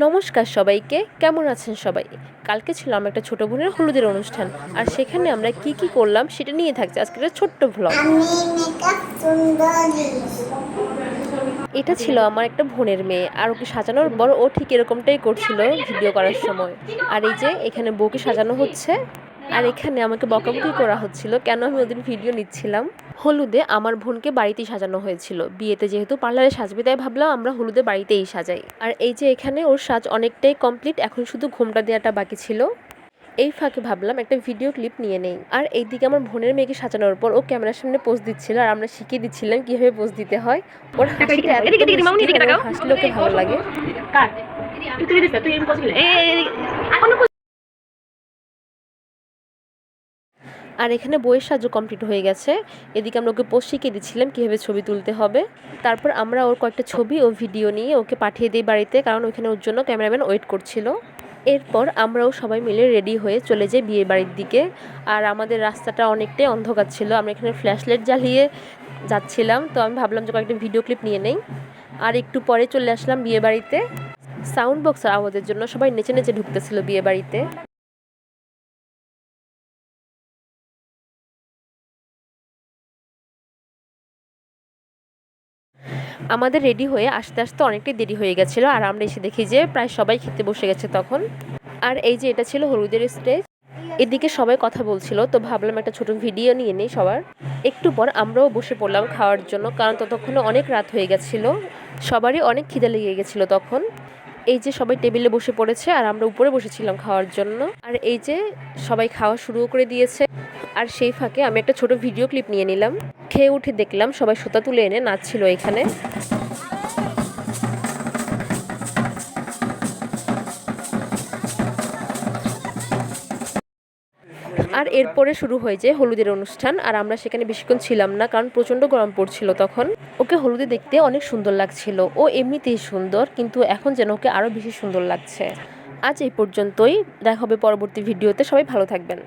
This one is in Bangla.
নমস্কার সবাইকে, কেমন আছেন সবাই? কালকে ছিল আমার একটা ছোট বোনের হলুদের অনুষ্ঠান, আর সেখানে আমরা কি কি করলাম সেটা নিয়ে থাকছে আজকের একটা ছোট্ট ভ্লগ। এটা ছিল আমার একটা বোনের মেয়ে, আর ওকে সাজানোর পর ও ঠিক এরকমটাই করছিল ভিডিও করার সময়। আর এই যে এখানে বউকে সাজানো হচ্ছে, আর এখানে আমাকে বকাবকি করা হচ্ছিল কেন আমি ওদের ভিডিও নিচ্ছিলাম। হলুদে আমার বোনকে বাড়িতেই সাজানো হয়েছিল, বিয়েতে যেহেতু পার্লারে সাজবে তাই ভাবলাম আমরা হলুদে বাড়িতেই সাজাই। আর এই যে এখানে ওর সাজ অনেকটাই কমপ্লিট, এখন শুধু ঘোমটা দেওয়াটা বাকি ছিল। এই ফাঁকে ভাবলাম একটা ভিডিও ক্লিপ নিয়ে নেই। আর এইদিকে আমার বোনের মেয়েকে সাজানোর পর ও ক্যামেরার সামনে পোজ দিচ্ছিল, আর আমরা শিখিয়ে দিচ্ছিলাম কিভাবে পোজ দিতে হয়। ওর হাসিটা হাসলে ওকে ভালো লাগে। আর এখানে বইয়ের সাহায্য কমপ্লিট হয়ে গেছে। এদিকে আমরা ওকে পোস্ট শিখিয়ে দিচ্ছিলাম কীভাবে ছবি তুলতে হবে। তারপর আমরা ওর কয়েকটা ছবি ও ভিডিও নিয়ে ওকে পাঠিয়ে দিই বাড়িতে, কারণ ওইখানে ওর জন্য ক্যামেরাম্যান ওয়েট করছিল। এরপর আমরাও সবাই মিলে রেডি হয়ে চলে যাই বিয়ে বাড়ির দিকে। আর আমাদের রাস্তাটা অনেকটাই অন্ধকার ছিল, আমরা এখানে ফ্ল্যাশ লাইট জ্বালিয়ে যাচ্ছিলাম। তো আমি ভাবলাম যে কয়েকটা ভিডিও ক্লিপ নিয়ে নেই। আর একটু পরে চলে আসলাম বিয়ে বাড়িতে। সাউন্ড বক্সের আওয়াজের জন্য সবাই নেচে নেচে ঢুকতেছিল বিয়ে বাড়িতে। আমাদের রেডি হয়ে আস্তে আস্তে অনেকটাই দেরি হয়ে গেছিলো, আর আমরা এসে দেখি যে প্রায় সবাই খেতে বসে গেছে তখন। আর এই যে এটা ছিল হলুদের স্টেজ। এদিকে সবাই কথা বলছিল, তো ভাবলাম একটা ছোট ভিডিও নিয়ে নিই সবার। একটু পর আমরাও বসে পড়লাম খাওয়ার জন্য, কারণ ততক্ষণে অনেক রাত হয়ে গেছিলো, সবারই অনেক খিদে লেগে গেছিলো তখন। এই যে সবাই টেবিলে বসে পড়েছে, আর আমরা উপরে বসেছিলাম খাওয়ার জন্য। আর এই যে সবাই খাওয়া শুরু করে দিয়েছে। আর সেই ফাঁকে আমি একটা ছোট ভিডিও ক্লিপ নিয়ে নিলাম। খেয়ে উঠে দেখলাম সবাই সুতা তুলে এনে নাচছিল এখানে। আর এরপরে শুরু হয়ে যায় হলুদের অনুষ্ঠান, আর আমরা সেখানে বেশিক্ষণ ছিলাম না, কারণ প্রচণ্ড গরম পড়ছিল তখন। ওকে হলুদে দেখতে অনেক সুন্দর লাগছিল, ও এমনিতেই সুন্দর, কিন্তু এখন যেন ওকে আরও বেশি সুন্দর লাগছে। আজ এই পর্যন্তই, দেখা হবে পরবর্তী ভিডিওতে। সবাই ভালো থাকবেন।